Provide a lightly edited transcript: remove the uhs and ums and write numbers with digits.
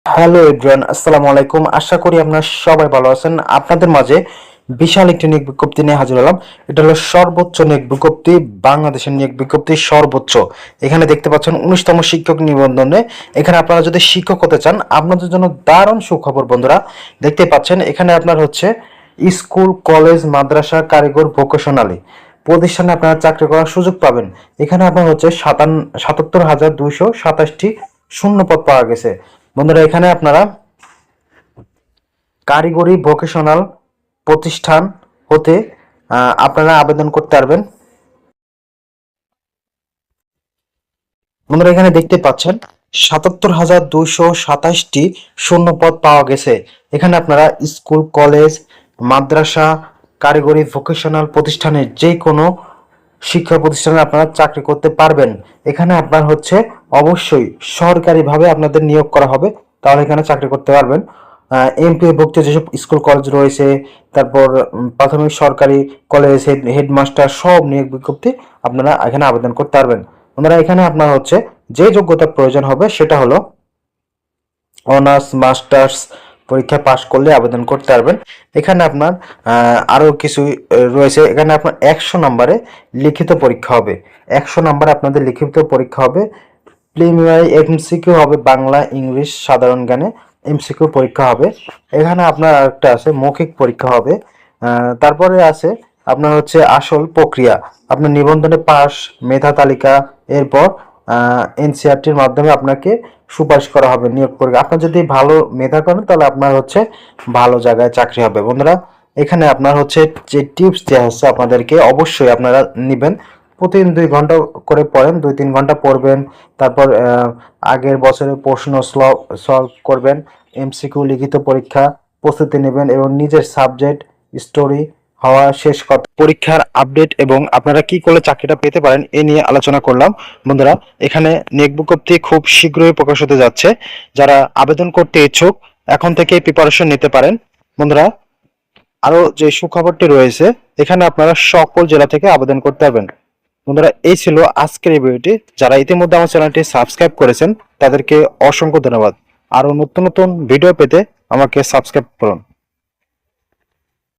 Hello everyone, আসসালামু আলাইকুম। আশা করি আপনারা সবাই ভালো আছেন। আপনাদের মাঝে বিশাল একটি নিয়োগ বিজ্ঞপ্তি নিয়ে হাজির হলাম। এটা হলো সর্বোচ্চ নিয়োগ বিজ্ঞপ্তি, বাংলাদেশের নিয়োগ বিজ্ঞপ্তি সর্বোচ্চ। এখানে দেখতে পাচ্ছেন 19তম শিক্ষক নিবন্ধনে। এখানে আপনারা যদি শিক্ষক হতে চান, আপনাদের জন্য দারুণ সুখবর বন্ধুরা। দেখতে পাচ্ছেন এখানে আপনার হচ্ছে স্কুল, কলেজ, মাদ্রাসা, কারিগর, ভোকেশনালি প্রতিষ্ঠানে আপনারা চাকরি করার সুযোগ পাবেন। এখানে আপনার হচ্ছে 77,227টি শূন্য পদ পাওয়া গেছে বন্ধুরা। এখানে আপনারা কারিগরি ভোকেশনাল প্রতিষ্ঠান হতে আপনারা আবেদন করতে পারবেন বন্ধুরা। এখানে দেখতে পাচ্ছেন 77,227টি শূন্য পদ পাওয়া গেছে। এখানে আপনারা স্কুল, কলেজ, মাদ্রাসা, কারিগরি ভোকেশনাল প্রতিষ্ঠানের যে কোনো শিক্ষা প্রতিষ্ঠানে আপনারা চাকরি করতে পারবেন। এখানে আপনার হচ্ছে অবশ্যই সরকারিভাবে আপনাদের নিয়োগ করা হবে, তাহলে এখানে চাকরি করতে পারবেন। এমপিওভুক্ত যেসব স্কুল কলেজ রয়েছে, তারপর প্রাথমিক সরকারি কলেজ, হেডমাস্টার সব নিয়োগ বিজ্ঞপ্তি আপনারা এখানে আবেদন করতে পারবেন। আপনারা এখানে আপনার হচ্ছে যে যোগ্যতার প্রয়োজন হবে সেটা হলো অনার্স মাস্টার্স পরীক্ষা পাশ করলে আবেদন করতে পারবেন। এখানে আপনার আরও কিছু রয়েছে। এখানে আপনার 100 নম্বরে লিখিত পরীক্ষা হবে। 100 নম্বরে আপনাদের লিখিত পরীক্ষা হবে। প্রিলিমিনারি এমসিকিউ হবে, বাংলা, ইংলিশ, সাধারণ জ্ঞানে এমসিকিউ পরীক্ষা হবে। এখানে আপনার আরেকটা আছে মৌখিক পরীক্ষা হবে। তারপরে আছে আপনার হচ্ছে আসল প্রক্রিয়া। আপনার নিবন্ধনে পাস, মেধা তালিকা, এরপর এনসিআরটির মাধ্যমে আপনাকে সুপারিশ করা হবে নিয়োগ পরীক্ষা। আপনার যদি ভালো মেধা করেন তাহলে আপনার হচ্ছে ভালো জায়গায় চাকরি হবে বন্ধুরা। এখানে আপনার হচ্ছে যে টিপস দেওয়া হচ্ছে আপনাদেরকে, অবশ্যই আপনারা নেবেন। প্রতিদিন 2 ঘন্টা করে পড়েন, 2-3 ঘন্টা পড়বেন। তারপর আগের বছরের প্রশ্ন সলভ করবেন, এমসিকিউ লিখিত পরীক্ষা প্রস্তুতি নেবেন এবং নিজের সাবজেক্ট স্টোরি হওয়া শেষ কথা পরীক্ষার আপডেট এবং আপনারা কি করলে চাকরিটা পেতে পারেন এ নিয়ে আলোচনা করলাম বন্ধুরা। এখানে নিয়োগ বিজ্ঞপ্তি খুব শীঘ্রই প্রকাশ হতে যাচ্ছে। যারা আবেদন করতে ইচ্ছুক এখন থেকেই প্রিপারেশন নিতে পারেন বন্ধুরা। আরো যে সুখবরটি রয়েছে, এখানে আপনারা সকল জেলা থেকে আবেদন করতে পারবেন বন্ধুরা। এই ছিল আজকের এই ভিডিওটি। যারা ইতিমধ্যে আমার চ্যানেলটি সাবস্ক্রাইব করেছেন তাদেরকে অসংখ্য ধন্যবাদ। আরো নতুন নতুন ভিডিও পেতে আমাকে সাবস্ক্রাইব করুন।